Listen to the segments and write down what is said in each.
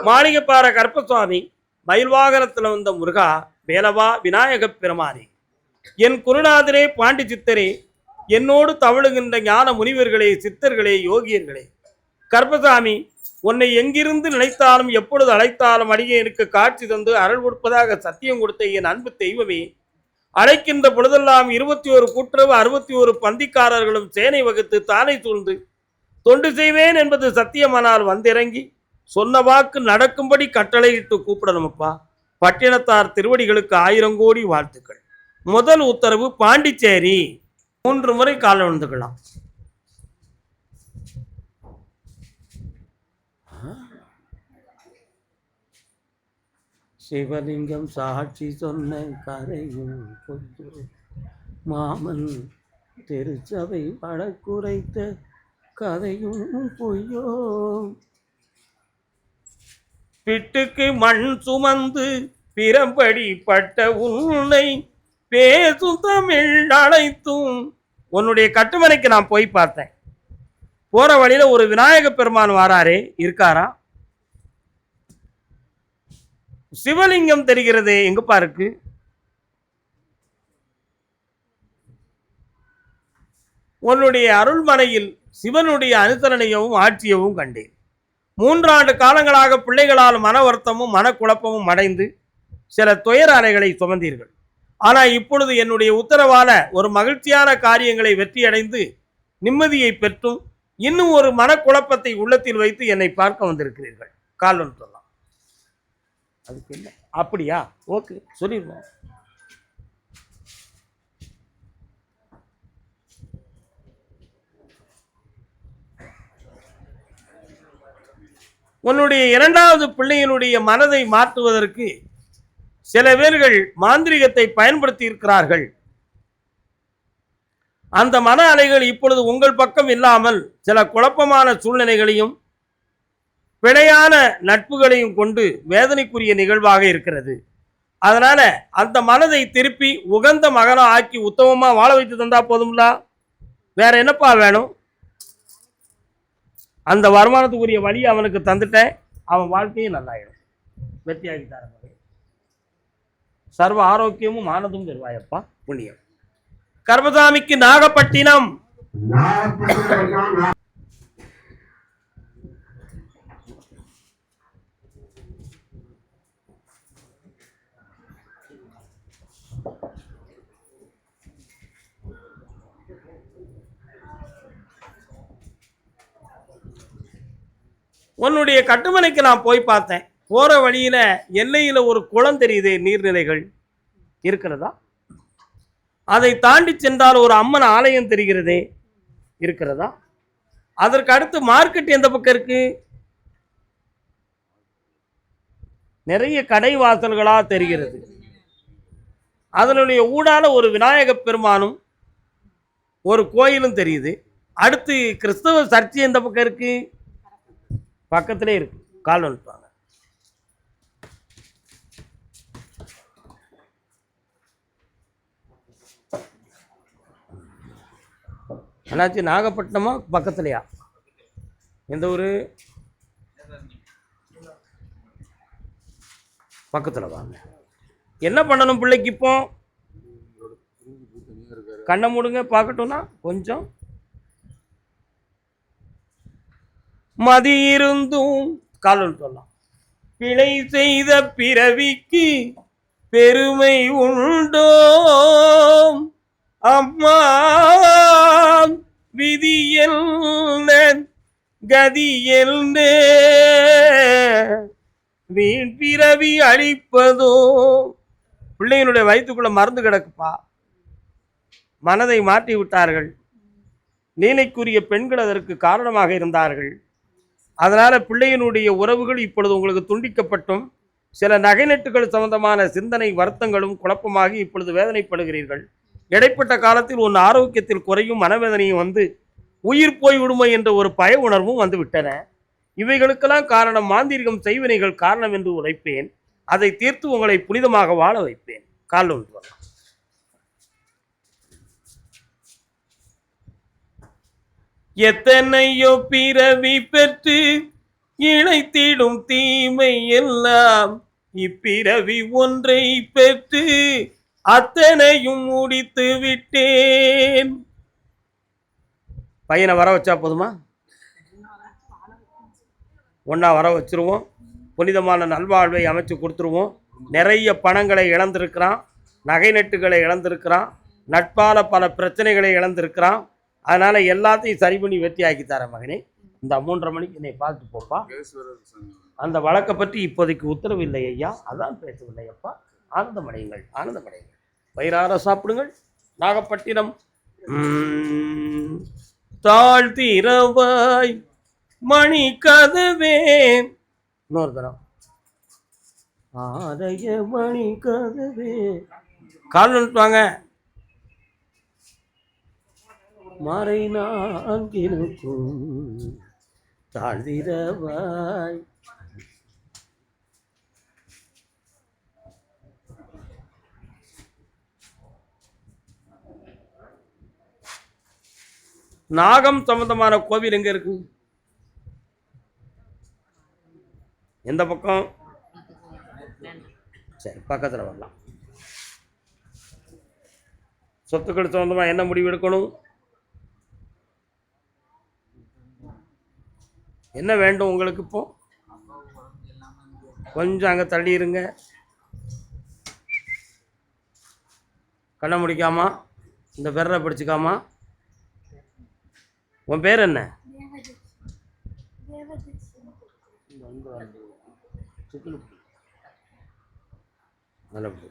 மாளிகைப்பாற கருப்பசுவாமி, மயில் வாகனத்தில் வந்த முருகா, வேலவா விநாயக பெருமானே, என் குருநாதரே பாண்டி சித்தரே, என்னோடு தவழுகின்ற ஞான முனிவர்களே, சித்தர்களே, யோகியர்களே, கருப்பசாமி, உன்னை எங்கிருந்து நினைத்தாலும் எப்பொழுது அழைத்தாலும் அடியேனுக்கு காட்சி தந்து அருள் கொடுப்பதாக சத்தியம் கொடுத்த என் அன்பு தெய்வமே, அழைக்கின்ற பொழுதெல்லாம் 21 கூட்டுறவு 61 பந்திக்காரர்களும் சேனை வகுத்து தானை சூழ்ந்து தொண்டு செய்வேன் என்பது சத்தியமானால் வந்திறங்கி சொன்ன வாக்கு நடக்கும்படி கட்டளையிட்டு கூப்பிடணுமப்பா. பட்டினத்தார் திருவடிகளுக்கு 1000 கோடி வாழ்த்துக்கள். முதல் உத்தரவு பாண்டிச்சேரி. 3 முறை கால விழுந்துக்கலாம். சிவலிங்கம் சாட்சி சொன்ன கரையும் பொய்யோ, மாமன் திருச்சபை வழக்குரைத்த கதையும் பொய்யோ, பிட்டுக்கு மண் சுமந்து பிறம்படி பட்ட உன்னை பேசும் தமிழ் அனைத்தும். உன்னுடைய கட்டுமனைக்கு நான் போய் பார்த்தேன். போற வழியில ஒரு விநாயக பெருமான் வாராரே, இருக்காரா? சிவலிங்கம் தெரிகிறதே, எங்கப்பா இருக்கு? உன்னுடைய அருள்மனையில் சிவனுடைய அனுசரணையவும் ஆட்சியவும் கண்டேன். 3 ஆண்டு காலங்களாக பிள்ளைகளால் மன வருத்தமும் மனக்குழப்பமும் அடைந்து சில துயர அலைகளை சுமந்தீர்கள். ஆனால் இப்பொழுது என்னுடைய உத்தரவான ஒரு மகிழ்ச்சியான காரியங்களை வெற்றியடைந்து நிம்மதியை பெற்றும் இன்னும் ஒரு மனக்குழப்பத்தை உள்ளத்தில் வைத்து என்னை பார்க்க வந்திருக்கிறீர்கள். காலம் சொல்லலாம். அதுக்கு என்ன? அப்படியா? ஓகே, சொல்லிடுவோம். உன்னுடைய 2வது பிள்ளையினுடைய மனதை மாற்றுவதற்கு சில பேர்கள் மாந்திரிகத்தை பயன்படுத்தி இருக்கிறார்கள். அந்த மன அலைகள் இப்பொழுது உங்கள் பக்கம் இல்லாமல் சில குழப்பமான சூழ்நிலைகளையும் பிழையான நட்புகளையும் கொண்டு வேதனைக்குரிய நிகழ்வாக இருக்கிறது. அதனால அந்த மனதை திருப்பி உகந்த மகனா ஆக்கி உத்தமமா வாழ வைத்து தந்தா போதும்ல. வேற என்னப்பா வேணும்? அந்த வருமானத்துக்குரிய வழி அவனுக்கு தந்துட்டேன், அவன் வாழ்க்கையும் நல்லாயிடும். வெற்றியாகி தர சர்வ ஆரோக்கியமும் ஆனதும் பெறுவாயப்பா. புண்ணியம். கர்மசாமிக்கு நாகப்பட்டினம். உன்னுடைய கட்டுமனைக்கு நான் போய் பார்த்தேன். போற வழியில எல்லையில ஒரு குளம் தெரியுது, நீர்நிலைகள் இருக்கிறதா? அதை தாண்டி சென்றால் ஒரு அம்மன் ஆலயம் தெரிகிறதே, இருக்கிறதா? அதற்கு அடுத்து மார்க்கெட் எந்த பக்கம் இருக்கு? நிறைய கடை வாசல்களா தெரிகிறது. அதனுடைய ஊடால ஒரு விநாயக பெருமானும் ஒரு கோயிலும் தெரியுது. அடுத்து கிறிஸ்தவ சர்ச்சை எந்த பக்கம் இருக்கு? பக்கத்திலே இருக்கு. கால் வந்துட்டாங்க. அண்ணாச்சி, நாகப்பட்டினமா பக்கத்துலையா? எந்த ஊரு? பக்கத்தில் வாங்க. என்ன பண்ணணும் பிள்ளைக்கு? இப்போ கண்ணை மூடுங்க பார்க்கட்டும்னா. கொஞ்சம் மதி இருந்தும் காலம் சொல்லலாம். பிழை செய்த பிறவிக்கு பெருமை உண்டோ அம்மா, விதி என்ன கதி என்ன, வீண் பிறவி அழிப்பதோ. பிள்ளைகளுடைய வயிற்றுக்குள்ள மருந்து கிடக்குப்பா. மனதை மாற்றி விட்டார்கள். நீலைக்குரிய பெண்கள் அதற்கு காரணமாக இருந்தார்கள். அதனால பிள்ளையினுடைய உறவுகள் இப்பொழுது உங்களுக்கு துண்டிக்கப்பட்டும் சில நகைநட்டுகள் சம்பந்தமான சிந்தனை வருத்தங்களும் குழப்பமாகி இப்பொழுது வேதனைப்படுகிறீர்கள். இடைப்பட்ட காலத்தில் உன் ஆரோக்கியத்தில் குறையும் மனவேதனையும் வந்து உயிர் போய் விடுமை என்ற ஒரு பய உணர்வும் வந்து விட்டன. இவைகளுக்கெல்லாம் காரணம் மாந்திரிகம் செய்வினைகள் காரணம் என்று உரைப்பேன். அதை தீர்த்து உங்களை புனிதமாக வாழ வைப்பேன். கால் ஒன்று வரலாம். எத்தனையோ பிறவி பெற்று இழைத்திடும் தீமை எல்லாம் இப்பிறவி ஒன்றை பெற்று அத்தனையும் முடித்து விட்டேன். பையனை வர வச்சா போதுமா? ஒன்றா வர வச்சுருவோம். புனிதமான நல்வாழ்வை அமைச்சு கொடுத்துருவோம். நிறைய பணங்களை இழந்திருக்கிறான், நகை நட்டுகளை இழந்திருக்கிறான், நட்பால பல பிரச்சனைகளை இழந்திருக்கிறான். அதனால் எல்லாத்தையும் சரி பண்ணி வெற்றி ஆக்கி தரேன் மகனே. இந்த 3:30 மணிக்கு என்னை பார்த்து போப்பா. அந்த வழக்கை பற்றி இப்போதைக்கு உத்தரவு இல்லை ஐயா, அதான் பேசவில்லை அப்பா. ஆனந்தமடையுங்கள், ஆனந்தமடையுங்கள். வயிறார சாப்பிடுங்கள். நாகப்பட்டினம் தாழ்த்திரவாய் மணி கதவே. இன்னொரு தரம் ஆரைய மணி கதவே. கால் நிறுத்துவாங்க. மறை நான் இருக்கும் தாழ்த்திரவாய். நாகம் சம்பந்தமான கோவில் எங்க இருக்கு? எந்த பக்கம்? சரி, பக்கத்தில் வரலாம். சொத்துக்கள் சம்பந்தமாக என்ன முடிவு எடுக்கணும்? என்ன வேண்டும் உங்களுக்கு? இப்போ கொஞ்சம் அங்கே தள்ளி இருங்க. கண்ணை முடிக்காமா, இந்த பெறரை பிடிச்சிக்காமா. உன் பேர் என்ன?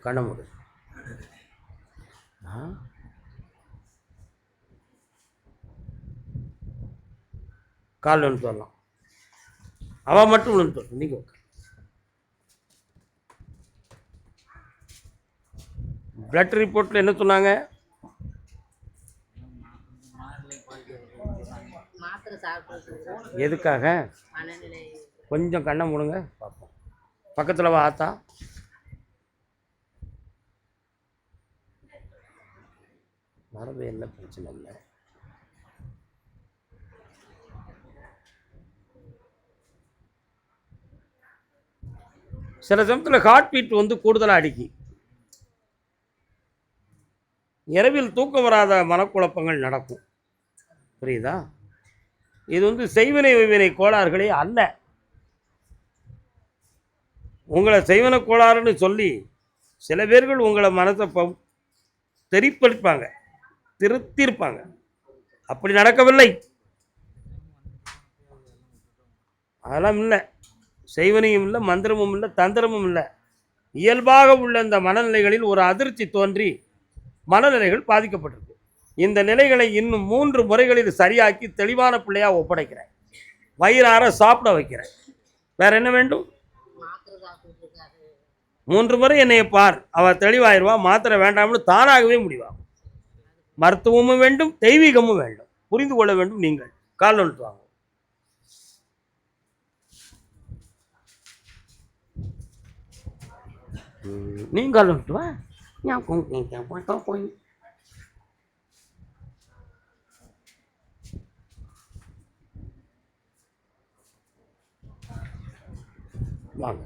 கண்ணை மூடு. கால் நின்று வரலாம். அவன் மட்டும் நின்று வரும். நீங்கள் பிளட் ரிப்போர்ட்டில் என்ன சொன்னாங்க? எதுக்காக? கொஞ்சம் கண்ணை மூடுங்க பார்ப்போம். பக்கத்தில் வா ஆத்தா. மரபு என்ன பிரச்சனை இல்லை. சில சமயத்தில் ஹார்ட் பீட் வந்து கூடுதலாக அடிக்கி. இரவில் தூக்கம் வராத மனக்குழப்பங்கள் நடக்கும். புரியுதா? இது வந்து செய்வினை வைவினை கோளாறுகளே அல்ல. உங்களை செய்வன கோளாறுன்னு சொல்லி சில பேர்கள் உங்களை மனத்தை தெரிப்படுப்பாங்க, திருத்திருப்பாங்க. அப்படி நடக்கவில்லை. அதெல்லாம் இல்லை. செய்வனையும் இல்லை, மந்திரமும் இல்லை, தந்திரமும் இல்லை. இயல்பாக உள்ள இந்த மனநிலைகளில் ஒரு அதிர்ச்சி தோன்றி மனநிலைகள் பாதிக்கப்பட்டிருக்கு. இந்த நிலைகளை இன்னும் 3 முறைகளில் சரியாக்கி தெளிவான பிள்ளையாக ஒப்படைக்கிறேன். வயிறார சாப்பிட வைக்கிறேன். வேற என்ன வேண்டும்? 3 முறை என்னைய பார், அவள் தெளிவாயிருவா. மாத்திரை வேண்டாம்னு தானாகவே முடிவாகும். மருத்துவமும் வேண்டும், தெய்வீகமும் வேண்டும். புரிந்து கொள்ள வேண்டும். நீங்கள் கால் ஒன்று வாங்க. நீங்கள் ஒன்று வா. வாங்க.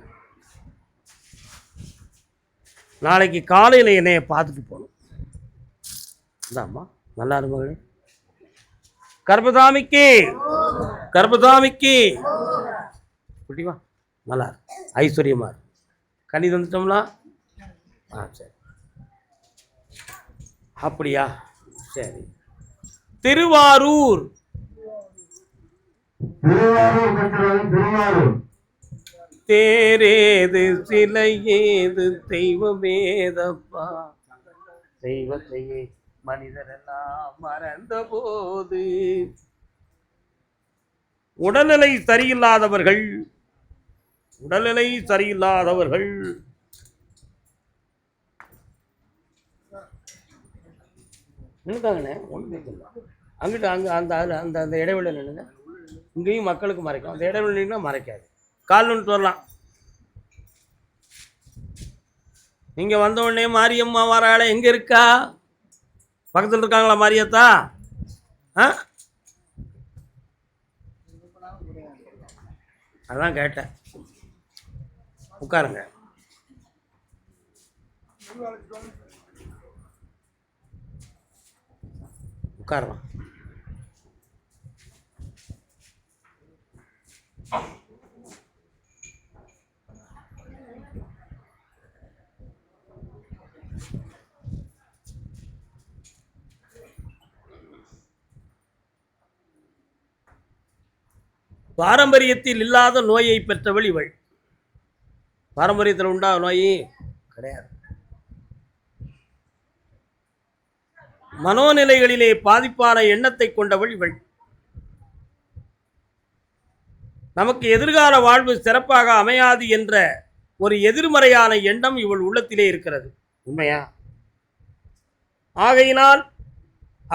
நாளைக்கு காலையில் என்னைய பார்த்துட்டு போகணும். இதாம்மா, நல்லா இருமகளே. கர்பதாமிக்கு கர்பதாமிக்கு குட்டிவா, நல்லா ஐஸ்வர்யமா இருக்கு. கனி தந்துட்டோம்னா சரி. அப்படியா? சரி. திருவாரூர் தேரேது சிலை ஏது தெய்வமேதப்பா. தெய்வத்தையே மனிதரெல்லாம் மறந்த போது. உடல்நிலை சரியில்லாதவர்கள் நின்றுட்டாங்கண்ணே. ஒன்றுமே இல்லை. அங்கிட்ட அங்கே அந்த அந்த அந்த இடைவெளி நின்றுங்க. இங்கேயும் மக்களுக்கு மறைக்கும். அந்த இடைவெளினா மறைக்காது. கால் நின்று வரலாம். இங்கே வந்த உடனே மாரியம்மா வராள எங்கே இருக்கா? பக்கத்தில் இருக்காங்களா மாரியத்தா? அதான் கேட்டேன். உட்காருங்க. உட்காரலாம். பாரம்பரியத்தில் இல்லாத நோயை பெற்றவள் இவள். பாரம்பரியத்தில் உண்டா நோய்? கிடையாது. மனோநிலைகளிலே பாதிப்பான எண்ணத்தை கொண்டவள் இவள். நமக்கு எதிர்கால வாழ்வு சிறப்பாக அமையாது என்ற ஒரு எதிர்மறையான எண்ணம் இவள் உள்ளத்திலே இருக்கிறது. உண்மையா? ஆகையினால்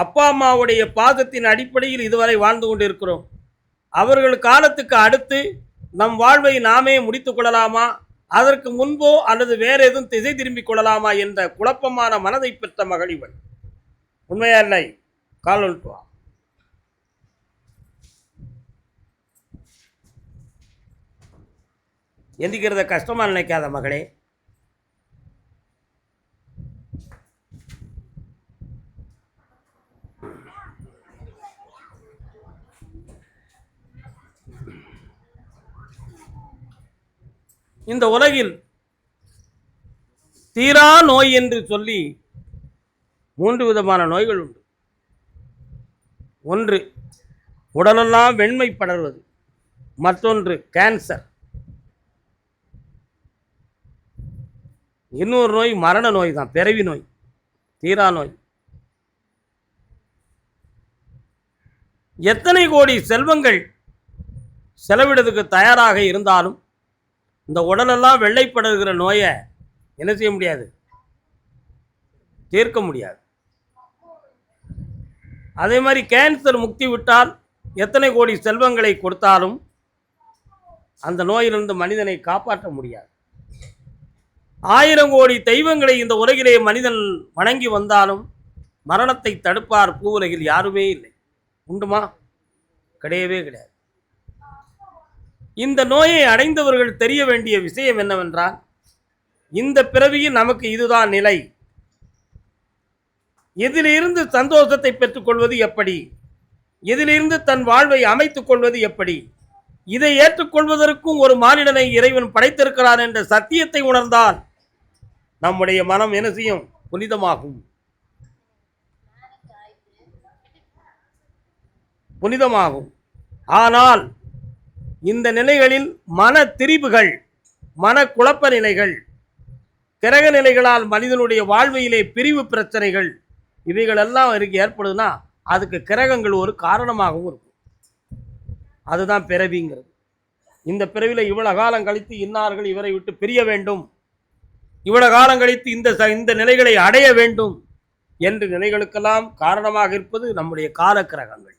அப்பா அம்மாவுடைய பாதத்தின் அடிப்படையில் இதுவரை வாழ்ந்து கொண்டிருக்கிறோம். அவர்கள் காலத்துக்கு அடுத்து நம் வாழ்வை நாமே முடித்துக் கொள்ளலாமா, அதற்கு முன்போ அல்லது வேற எதுவும் திசை திரும்பிக் கொள்ளலாமா என்ற குழப்பமான மனதை பெற்ற மகள் இவள். உண்மையா இல்லை? கால் ஒன்றுவா. எந்திக்கிறத கஷ்டமா நினைக்காத மகளே. இந்த உலகில் தீரா நோய் என்று சொல்லி 3 விதமான நோய்கள் உண்டு. ஒன்று உடலெல்லாம் வெண்மை படர்வது, மற்றொன்று கேன்சர், இன்னொரு நோய் மரண நோய் தான், பிறவி நோய், தீரா நோய். எத்தனை கோடி செல்வங்கள் செலவிடுறதுக்கு தயாராக இருந்தாலும் இந்த உடலெல்லாம் வெள்ளைப்படுகிற நோயை என்ன செய்ய முடியாது? தீர்க்க முடியாது. அதே மாதிரி கேன்சர் முக்தி விட்டால் எத்தனை கோடி செல்வங்களை கொடுத்தாலும் அந்த நோயிலிருந்து மனிதனை காப்பாற்ற முடியாது. 1000 கோடி தெய்வங்களை இந்த உலகிலே மனிதன் வணங்கி வந்தாலும் மரணத்தை தடுப்பார் பூவுலகில் யாருமே இல்லை. உண்டுமா? கிடையவே கிடையாது. இந்த நோயை அடைந்தவர்கள் தெரிய வேண்டிய விஷயம் என்னவென்றால், இந்த பிறவியில் நமக்கு இதுதான் நிலை, இதிலிருந்து சந்தோஷத்தை பெற்றுக்கொள்வது எப்படி, இதிலிருந்து தன் வாழ்வை அமைத்துக் கொள்வது எப்படி, இதை ஏற்றுக்கொள்வதற்கும் ஒரு மானிடனை இறைவன் படைத்திருக்கிறான் என்ற சத்தியத்தை உணர்ந்தால் நம்முடைய மனம் என்ன செய்யும்? புனிதமாகும். புனிதமாகும். ஆனால் இந்த நிலைகளில் மன திரிபுகள், மன குழப்ப நிலைகள், கிரக நிலைகளால் மனிதனுடைய வாழ்விலே பிரிவு பிரச்சனைகள், இவைகள் எல்லாம் ஏற்படுதுன்னா அதுக்கு கிரகங்கள் ஒரு காரணமாகவும் இருக்கும். அதுதான் பிறவிங்கிறது. இந்த பிறவியில் இவ்வளவு காலம் கழித்து இன்னார்கள் இவரை விட்டு பிரிய வேண்டும், இவ்வளவு காலம் கழித்து இந்த நிலைகளை அடைய வேண்டும் என்று நிலைகளுக்கெல்லாம் காரணமாக இருப்பது நம்முடைய கால கிரகங்கள்.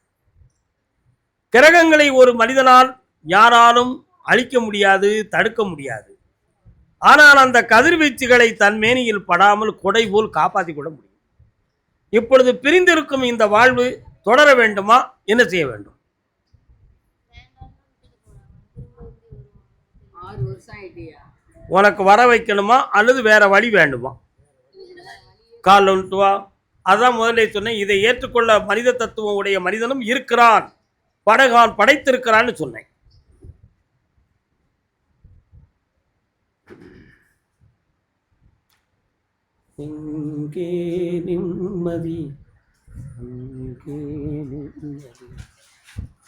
கிரகங்களை ஒரு மனிதனால் யாராலும் அழிக்க முடியாது, தடுக்க முடியாது. ஆனால் அந்த கதிர்வீச்சுகளை தன் மேனியில் படாமல் கொடை போல் காப்பாற்றி கொள்ள முடியும். இப்பொழுது பிரிந்திருக்கும் இந்த வாழ்வு தொடர வேண்டுமா? என்ன செய்ய வேண்டும்? 6 வருஷம் ஐடியா உனக்கு வர வைக்கணுமா அல்லது வேற வழி வேண்டுமா? கால் ஒன்று வா. அதான் முதல்ல சொன்னேன், இதை ஏற்றுக்கொள்ள மனித தத்துவம் உடைய மனிதனும் இருக்கிறான், படைத்திருக்கிறான்னு சொன்னேன். இங்கே நிம்மதி, அங்கே நிம்மதி,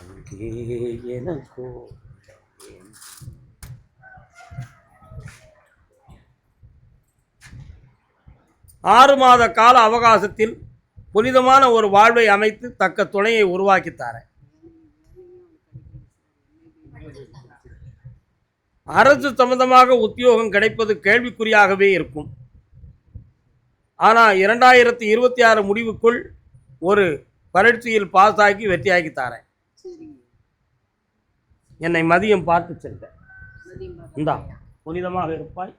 அங்கே எனக்கோ. 6 மாத கால அவகாசத்தில் புனிதமான ஒரு வாழ்வை அமைத்து தக்க துணையை உருவாக்கித்தாரேன். அரசு சம்பந்தமாக உத்தியோகம் கிடைப்பது கேள்விக்குறியாகவே இருக்கும். ஆனால் 2026 முடிவுக்குள் ஒரு பரீட்சையில் பாஸ் ஆகி வெற்றியாக்கி தாரேன். என்னை மதியம் பார்த்து சென்ற இந்தா புனிதமாக இருப்பாய்,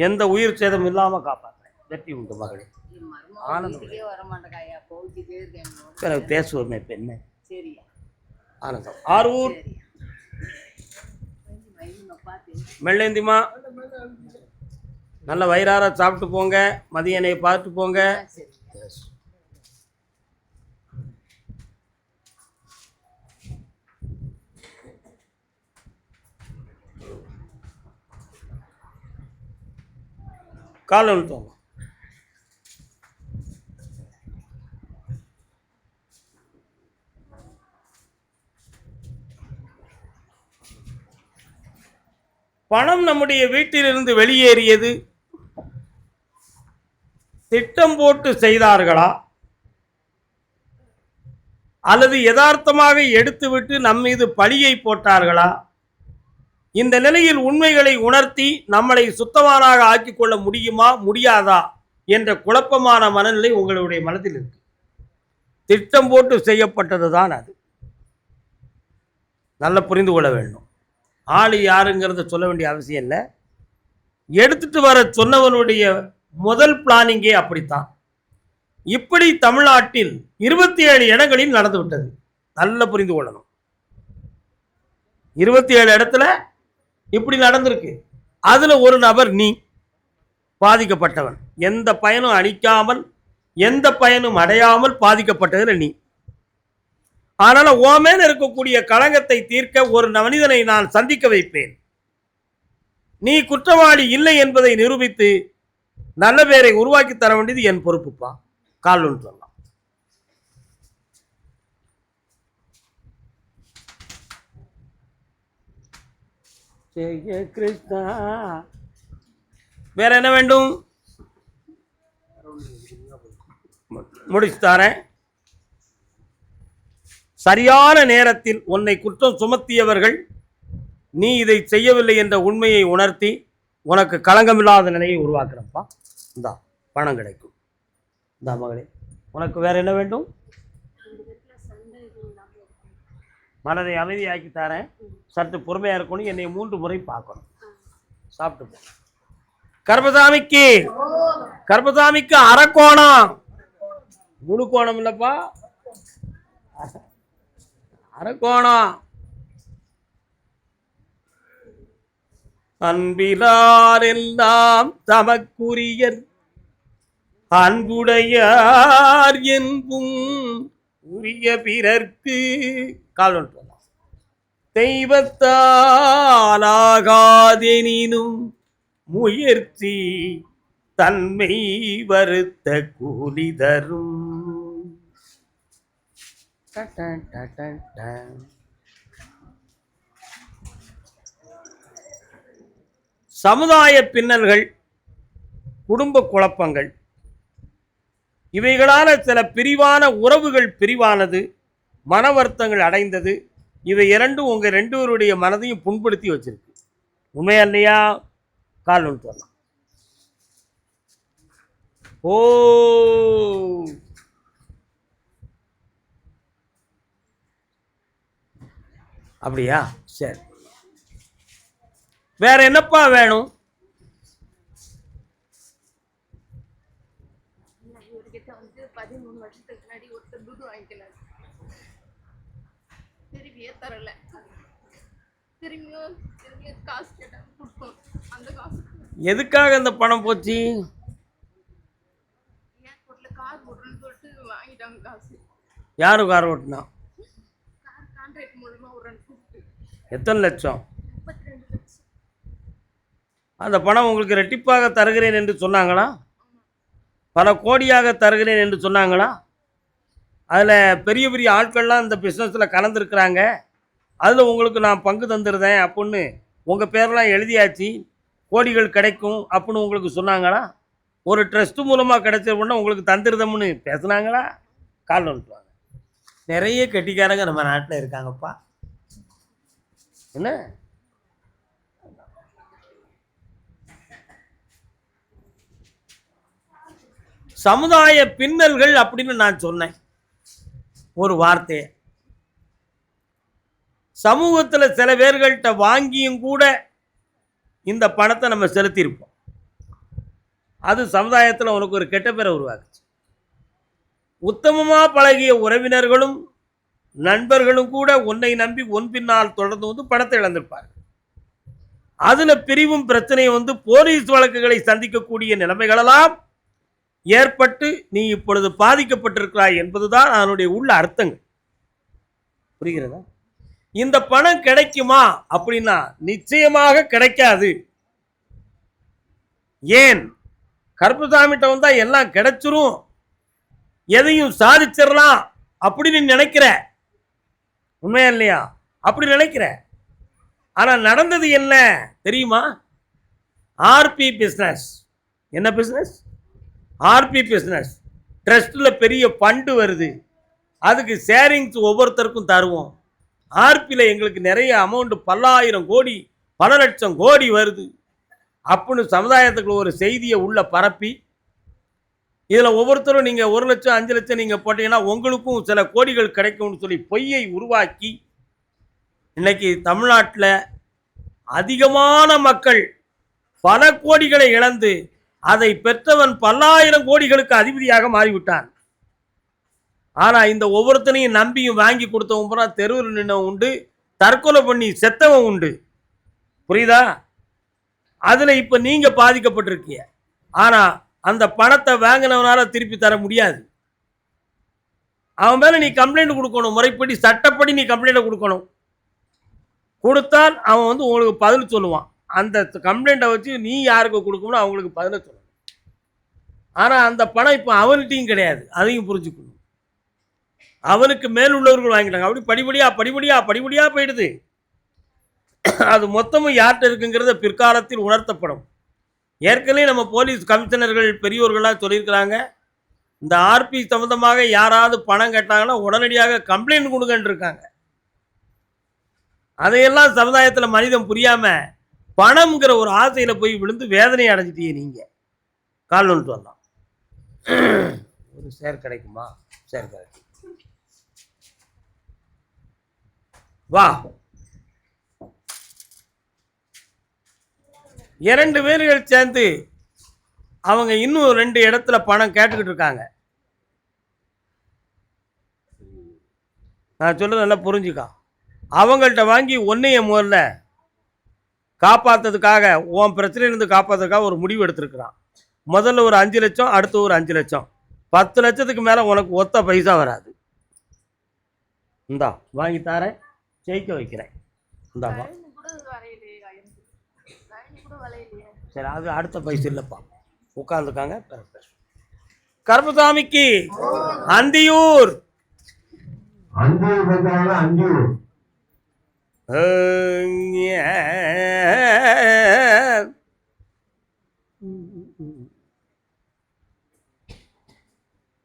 எந்த உயிர் சேதம் இல்லாமல் காப்பாற்றேன். வெற்றி உண்டு மகளே. ஆனந்தம். பேசுவோமே பெண்ணே. ஆனந்தம். ஆரூர் மெல்லேந்திமா நல்ல வயிறார சாப்பிட்டு போங்க, மதிய என்னைய பார்த்து போங்க. காலை விழுத்தோம். பணம் நம்முடைய வீட்டிலிருந்து வெளியேறியது திட்டம் போட்டு செய்தார்களா அல்லது யதார்த்தமாக எடுத்துவிட்டு நம் மீது பழியை போட்டார்களா? இந்த நிலையில் உண்மைகளை உணர்த்தி நம்மளை சுத்தமானாக ஆக்கிக் கொள்ள முடியுமா முடியாதா என்ற குழப்பமான மனநிலை உங்களுடைய மனதில் இருக்கு. திட்டம் போட்டு செய்யப்பட்டது தான் அது. நல்லா புரிந்து கொள்ள வேண்டும். ஆளு யாருங்கிறத சொல்ல வேண்டிய அவசியம் இல்லை. எடுத்துட்டு வர சொன்னவனுடைய முதல் பிளானிங்கே அப்படித்தான். இப்படி தமிழ்நாட்டில் 27 இடங்களில் நடந்து விட்டது. நல்ல புரிந்து கொள்ளணும். 27 இடத்துல இப்படி நடந்திருக்கு. அதுல ஒரு நபர் நீ பாதிக்கப்பட்டவன். எந்த பயனும் அளிக்காமல் எந்த பயனும் அடையாமல் பாதிக்கப்பட்டதுல நீ. அதனால உன் மேல இருக்கக்கூடிய களங்கத்தை தீர்க்க ஒரு மனிதனை நான் சந்திக்க வைப்பேன். நீ குற்றவாளி இல்லை என்பதை நிரூபித்து நல்ல பேரை உருவாக்கி தர வேண்டியது என் பொறுப்புப்பா. கால்னு சொல்லலாம். கிருஷ்ணா, வேற என்ன வேண்டும்? முடிச்சு தரேன். சரியான நேரத்தில் உன்னை குற்றம் சுமத்தியவர்கள் நீ இதை செய்யவில்லை என்ற உண்மையை உணர்த்தி உனக்கு களங்கமில்லாத நிலையை உருவாக்குறப்பா. இந்தா பணம் கிடைக்கும். இந்தா மகளே, உனக்கு வேற என்ன வேண்டும்? மனதை அமைதியாக்கி தரேன். சற்று பொறுமையா இருக்கணும். என்னை 3 முறை பார்க்கணும். சாப்பிட்டு கர்பசாமிக்கு அரக்கோணம், முழு கோணம் இல்லப்பா, அரக்கோணம். அன்பிலார் எல்லாம் தமக்குரியர் அன்புடையார் என்பும் உரிய பிறர்க்கு கால் தெய்வத்தாலாகாதெனினும் முயற்சி தன்மை வருத்த கூலி தரும். சமுதாய பின்னல்கள், குடும்ப குழப்பங்கள், இவைகளான சில பிரிவான உறவுகள் பிரிவானது, மன வருத்தங்கள் அடைந்தது. இவை இரண்டும் உங்க 2 பேருடைய மனதையும் புண்படுத்தி வச்சிருக்கு. உண்மையா இல்லையா? கால் ஒன்று சொல்லலாம். ஓ, அப்படியா? சரி, வேற என்னப்பா வேணும்? எதுக்காக இந்த பணம் போச்சு? யாரு கார் ஓட்டுனா? எத்தனை லட்சம்? அந்த பணம் உங்களுக்கு ரெட்டிப்பாக தருகிறேன் என்று சொன்னாங்களா? பல கோடியாக தருகிறேன் என்று சொன்னாங்களா? அதில் பெரிய பெரிய ஆட்கள்லாம் இந்த பிஸ்னஸில் கலந்துருக்குறாங்க. அதில் உங்களுக்கு நான் பங்கு தந்துருந்தேன் அப்படின்னு உங்கள் பேரெலாம் எழுதியாச்சு, கோடிகள் கிடைக்கும் அப்படின்னு உங்களுக்கு சொன்னாங்களா? ஒரு ட்ரஸ்ட் மூலமாக கிடைச்சதுன்னா உங்களுக்கு தந்துருதம்னு பேசுனாங்களா? கால் வந்துட்டுவாங்க. நிறைய கெட்டிக்காரங்க நம்ம நாட்டில் இருக்காங்கப்பா. என்ன சமுதாய பின்னல்கள் அப்படின்னு நான் சொன்னேன் ஒரு வார்த்தையை. சமூகத்தில் சில பேர்கள்ட்ட வாங்கியும் கூட இந்த பணத்தை நம்ம செலுத்தியிருப்போம். அது சமுதாயத்தில் உனக்கு ஒரு கெட்ட பேரை உருவாக்குச்சு. உத்தமமாக பழகிய உறவினர்களும் நண்பர்களும் கூட உன்னை நம்பி உன் பின்னால் தொடர்ந்து வந்து பணத்தை இழந்திருப்பார்கள். அதுல பிரிவும் பிரச்சனையும் வந்து போலீஸ் வழக்குகளை சந்திக்கக்கூடிய நிலைமைகளெல்லாம் ஏற்பட்டு நீ இப்பொழுது பாதிக்கப்பட்டிருக்கிறாய் என்பதுதான் அதனுடைய உள்ள அர்த்தங்கள். புரிகிறதா? இந்த பணம் கிடைக்குமா அப்படின்னா நிச்சயமாக கிடைக்காது. ஏன்? கருப்பசாமிட்ட வந்தா எல்லாம் கிடைச்சிரும், எதையும் சாதிச்சிடலாம் அப்படின்னு நினைக்கிற. உண்மையா இல்லையா? அப்படி நினைக்கிற. ஆனா நடந்தது என்ன தெரியுமா? RP business. என்ன பிசினஸ்? RP business. ட்ரஸ்ட்ல பெரிய ஃபண்டு வருது, அதுக்கு ஷேரிங்ஸ் ஒவ்வொருத்தருக்கும் தருவோம். ஆர்பியில் எங்களுக்கு நிறைய அமௌண்ட், பல்லாயிரம் கோடி பல லட்சம் கோடி வருது அப்படின்னு சமுதாயத்துக்கு ஒரு செய்தியை உள்ள பரப்பி, இதில் ஒவ்வொருத்தரும் நீங்கள் 1 லட்சம் 5 லட்சம் நீங்கள் போட்டீங்கன்னா உங்களுக்கும் சில கோடிகள் கிடைக்கும்னு சொல்லி பொய்யை உருவாக்கி இன்னைக்கு தமிழ்நாட்டில் அதிகமான மக்கள் பல கோடிகளை இழந்து அதை பெற்றவன் பல்லாயிரம் கோடிகளுக்கு அதிபதியாக மாறிவிட்டான். ஆனால் இந்த ஒவ்வொருத்தனையும் நம்பியும் வாங்கி கொடுத்தவன் பூரா தெருவில் நின்றவன் உண்டு, தற்கொலை பண்ணி செத்தவன் உண்டு. புரியுதா? அதில் இப்போ நீங்கள் பாதிக்கப்பட்டிருக்கீங்க. ஆனால் அந்த பணத்தை வாங்கினவனால திருப்பி தர முடியாது. அவன் மேலே நீ கம்ப்ளைண்ட் கொடுக்கணும், முறைப்படி சட்டப்படி நீ கம்ப்ளைண்ட் கொடுக்கணும். கொடுத்தால் அவன் வந்து உங்களுக்கு பதில் சொல்லுவான். அந்த கம்ப்ளைண்ட்டை வச்சு நீ யாருக்கு கொடுக்கணும் அவங்களுக்கு பதிலை சொல்லணும். ஆனால் அந்த பணம் இப்போ அவன்கிட்டையும் கிடையாது, அதையும் புரிஞ்சுக்கணும். அவனுக்கு மேல் உள்ளவர்கள் வாங்கிட்டாங்க. அப்படி படிப்படியாக போயிடுது. அது மொத்தமும் யார்கிட்ட இருக்குங்கிறத பிற்காலத்தில் உணர்த்தப்படும். ஏற்கனவே நம்ம போலீஸ் கமிஷனர்கள் பெரியோர்களாக சொல்லியிருக்கிறாங்க, இந்த ஆர்பி சம்பந்தமாக யாராவது பணம் கேட்டாங்கன்னா உடனடியாக கம்ப்ளைண்ட் கொடுங்கன்னு இருக்காங்க. அதையெல்லாம் சமுதாயத்தில் மனிதன் புரியாமல் பணம்ங்கிற ஒரு ஆசையில் போய் விழுந்து வேதனை அடைஞ்சிட்டீங்க. நீங்கள் கால் ஒன்று வரலாம், ஒரு ஷேர் கிடைக்குமா? ஷேர் கிடைக்கும், வா. 2 பேர்கள் சேர்ந்து அவங்க இன்னும் 2 இடத்துல பணம் கேட்டுக்கிட்டு இருக்காங்க. நான் சொல்றது நல்லா புரிஞ்சுக்கா. அவங்கள்ட்ட வாங்கி ஒன்றைய முதல்ல காப்பாற்றுறதுக்காக, உன் பிரச்சனையிலிருந்து காப்பாற்றுறதுக்காக ஒரு முடிவு எடுத்திருக்கிறான். முதல்ல ஒரு 5 லட்சம், அடுத்து ஒரு 5 லட்சம், 10 லட்சத்துக்கு மேலே உனக்கு ஒத்த பைசா வராது. இந்தா வாங்கி தாரேன், ஜெயிக்க வைக்கிறேன். இந்தாப்பா. சரி, அது அடுத்த பைசா இல்லைப்பா, உட்கார்ந்துருக்காங்க. கருப்பசாமிக்கு அந்தியூர்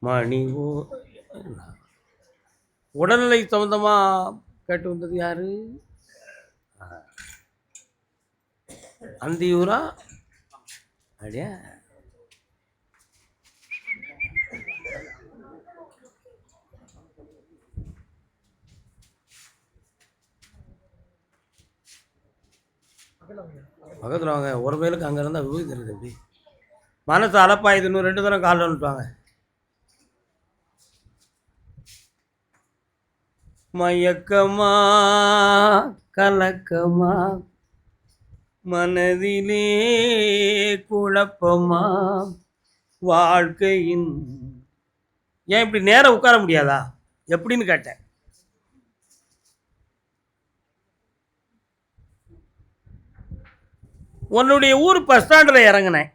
மணி. உடல்நிலை சம்பந்தமா கேட்டு வந்தது யாரு? அந்தியூரா? அப்படியா? பக்கத்தில் வாங்க. ஒரு மேலுக்கு அங்கே இருந்தால் விபூதி தெரியுது. எப்படி மனசு அலப்பாயுது. இன்னும் 2 தரம் காலில் வந்துட்டுவாங்க. மயக்கமா கலக்கமா மனதிலே குழப்பமா வாழ்க்கையின். ஏன் இப்படி நேரம் உட்கார முடியாதா எப்படின்னு கேட்டேன். உன்னுடைய ஊர் பஸ் ஸ்டாண்டில் இறங்கினேன்.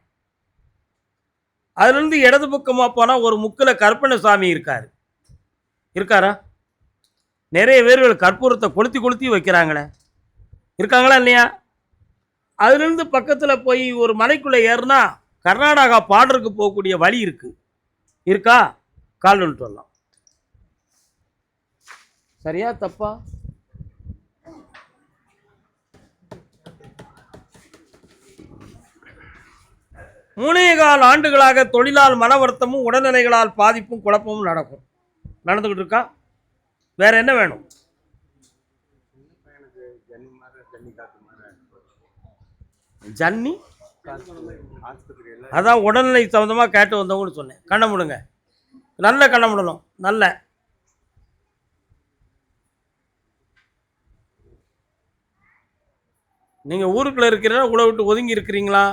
அதுலேருந்து இடது பக்கமாக போனால் ஒரு முக்கில் கருப்பணசாமி இருக்காரா? நிறைய பேர்கள் கற்பூரத்தை கொளுத்தி வைக்கிறாங்களே, இருக்காங்களா இல்லையா? அதுலேருந்து பக்கத்தில் போய் ஒரு மலைக்குள்ளே ஏறுனா கர்நாடகா பார்டருக்கு போகக்கூடிய வழி இருக்கா? கால் வந்துட்டு வரலாம். சரியா தப்பா? மூணேகால் ஆண்டுகளாக தொழிலால் மன வருத்தமும் உடல்நிலைகளால் பாதிப்பும் குழப்பமும் நடந்துகிட்டு இருக்கா. வேற என்ன வேணும்? ஜன்னி அதான் உடல்நிலை சம்பந்தமாக கேட்டு வந்தவங்கன்னு சொன்னேன். கண்ண முடுங்க, நல்ல கண்ண முடணும். நல்ல நீங்கள் ஊருக்குள்ளே இருக்கிறீங்களா, ஊரை விட்டு ஒதுங்கி இருக்கிறீங்களா?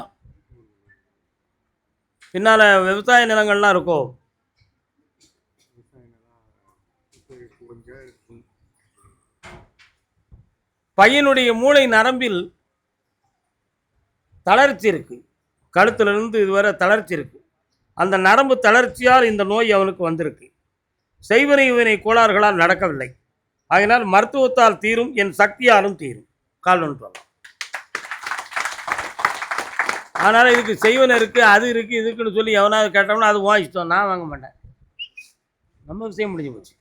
பின்னால் விவசாய நிலங்கள்லாம் இருக்கோ? பையனுடைய மூளை நரம்பில் தளர்ச்சி இருக்கு, கழுத்திலிருந்து இதுவரை தளர்ச்சி இருக்கு. அந்த நரம்பு தளர்ச்சியால் இந்த நோய் அவனுக்கு வந்திருக்கு. செய்வினை வினை கோளாறுகளால் நடக்கவில்லை. ஆகினால் மருத்துவத்தால் தீரும், என் சக்தியாலும் தீரும். கால் ஒன்று சொல்லலாம். அதனால் இதுக்கு செய்வன இருக்குது, அது இருக்குது, இதுக்குன்னு சொல்லி எவனாவது கேட்டோம்னா அது வாங்கிட்டோம், நான் வாங்க மாட்டேன். நம்ம விஷயம் முடிஞ்சு போச்சு.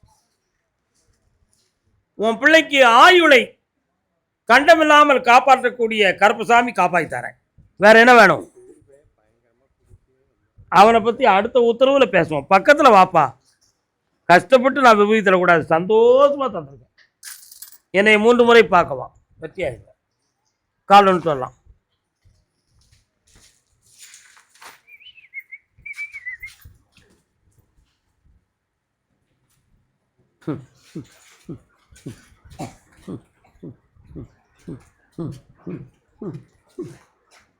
உன் பிள்ளைக்கு ஆயுளை கண்டமில்லாமல் காப்பாற்றக்கூடிய கருப்பசாமி காப்பாற்றித்தாரேன். வேற என்ன வேணும்? அவனை பற்றி அடுத்த உத்தரவில் பேசுவோம். பக்கத்தில் வாப்பா. கஷ்டப்பட்டு நான் விபூதி தரக்கூடாது, சந்தோஷமாக தந்திருக்கேன். என்னை 3 முறை பார்க்கலாம், வெற்றியாயிருக்க. கால் ஒன்று சொல்லலாம்.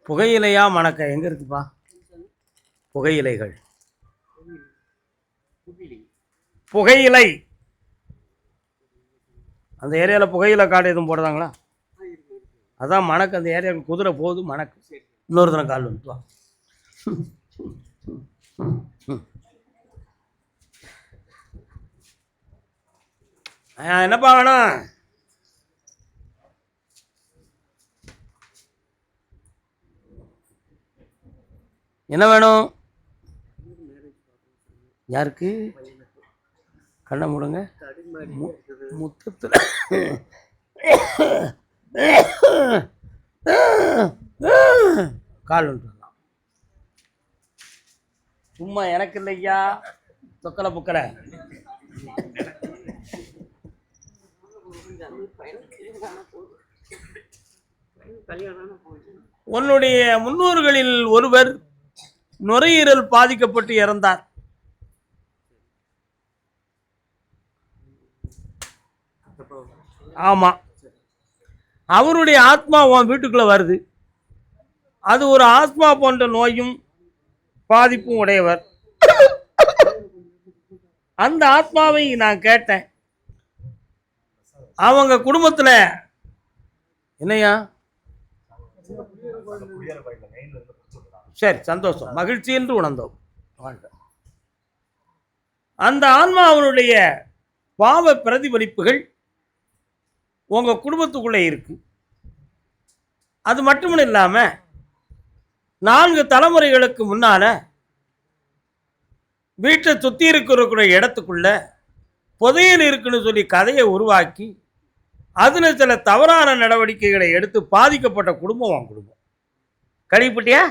புகையிலையா மணக்க எங்க இருக்குப்பா? புகையிலைகள், புகையிலை அந்த ஏரியாவில் புகையிலை காடு எதுவும் போடுறாங்களா? அதான் மணக்கு. அந்த ஏரியாவுக்கு குதிரை போகுது, மணக்கு. இன்னொரு தினம் கால் வந்துட்டு. என்னப்பா வேணும்? என்ன வேணும்? யாருக்கு? கண்ணை மூடுங்க. முத்தத்தில் கால் ஒன்று. சும்மா எனக்கு இல்லையா, தொக்கலை புக்கலை. உன்னுடைய முன்னோர்களில் ஒருவர் நுரையீரல் பாதிக்கப்பட்டு இறந்தார். ஆமா, அவருடைய ஆத்மா உன் வீட்டுக்குள்ள வருது. அது ஒரு ஆஸ்மா போன்ற நோயும் பாதிப்பும் உடையவர். அந்த ஆத்மாவை நான் கேட்டேன், அவங்க குடும்பத்துல என்னையா? சரி, சந்தோஷம், மகிழ்ச்சி என்று உணர்ந்தோம். அந்த ஆன்மாவுடைய பாவ பிரதிபலிப்புகள் உங்க குடும்பத்துக்குள்ளே இருக்கு. அது மட்டும் இல்லாம 4 தலைமுறைகளுக்கு முன்னால வீட்டை சுத்தி இருக்கிற இடத்துக்குள்ள புதையல் இருக்குன்னு சொல்லி கதையை உருவாக்கி அதுல சில தவறான நடவடிக்கைகளை எடுத்து பாதிக்கப்பட்ட குடும்பம் உன் குடும்பம். கழிப்பட்டியா?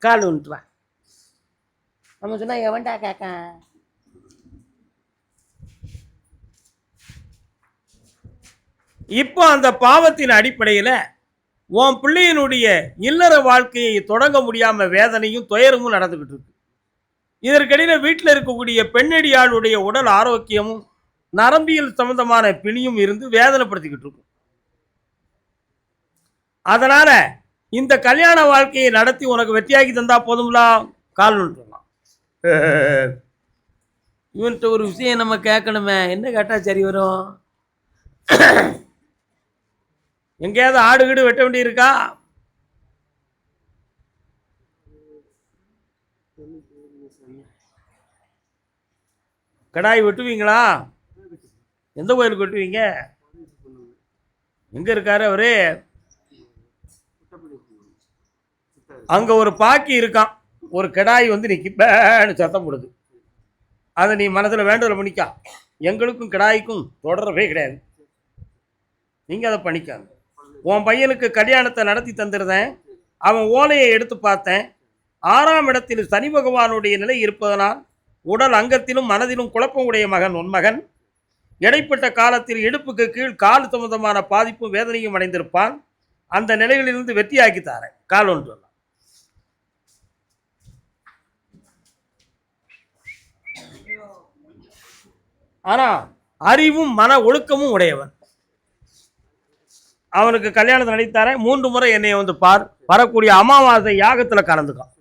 கால் வந்துட்டு நம்ம சொன்னா எவன்டா கேட்க? இப்போ அந்த பாவத்தின் அடிப்படையில் உன் பிள்ளையினுடைய இல்லற வாழ்க்கையை தொடங்க முடியாம வேதனையும் துயரமும் நடந்துகிட்டு இருக்கு. இதற்கிடையில் வீட்டில் இருக்கக்கூடிய பெண்ணடியாளுடைய உடல் ஆரோக்கியமும் நரம்பியல் சம்பந்தமான பிணியும் இருந்து வேதனைப்படுத்திக்கிட்டு இருக்கும். அதனால இந்த கல்யாண வாழ்க்கையை நடத்தி உனக்கு வெற்றியாக்கி தந்தா போதும்லா. கால் சொல்லலாம். இவன்கிட்ட ஒரு விஷயம் நம்ம கேட்கணுமே, என்ன கேட்டா சரி வரும்? எங்கேயாவது ஆடு வீடு வெட்ட வேண்டி இருக்கா? கடாய் வெட்டுவீங்களா? எந்த கோயிலுக்கு வெட்டுவீங்க? எங்க இருக்காரு அவரு? அங்க ஒரு பாக்கி இருக்கான், ஒரு கடாய் வந்து நிற்கி சத்தம் போடுது. அதை நீ மனதில் வேண்டுதல் பண்ணிக்கா. எங்களுக்கும் கடாய்க்கும் தொடர்பே கிடையாது, நீங்க அதை பண்ணிக்காங்க. உன் பையனுக்கு கல்யாணத்தை நடத்தி தந்திருந்தேன். அவன் ஓலையை எடுத்து பார்த்தேன். 6ஆம் இடத்தில் சனி பகவானுடைய நிலை இருப்பதனால் உடல் அங்கத்திலும் மனதிலும் குழப்பம் உடைய மகன் உன் மகன். இடைப்பட்ட காலத்தில் இடுப்புக்கு கீழ் கால் சம்பந்தமான பாதிப்பும் வேதனையும் அடைந்திருப்பான். அந்த நிலைகளிலிருந்து வெற்றியாக்கி தாரேன். கால் ஒன்று சொல்லலாம். ஆனா அறிவும் மன ஒழுக்கமும் உடையவன். அவனுக்கு கல்யாணத்தை நடித்தாரேன் 3 முறை என்னைய வந்து பார், வரக்கூடிய அமாவாசை யாகத்துல கலந்துக்கும்.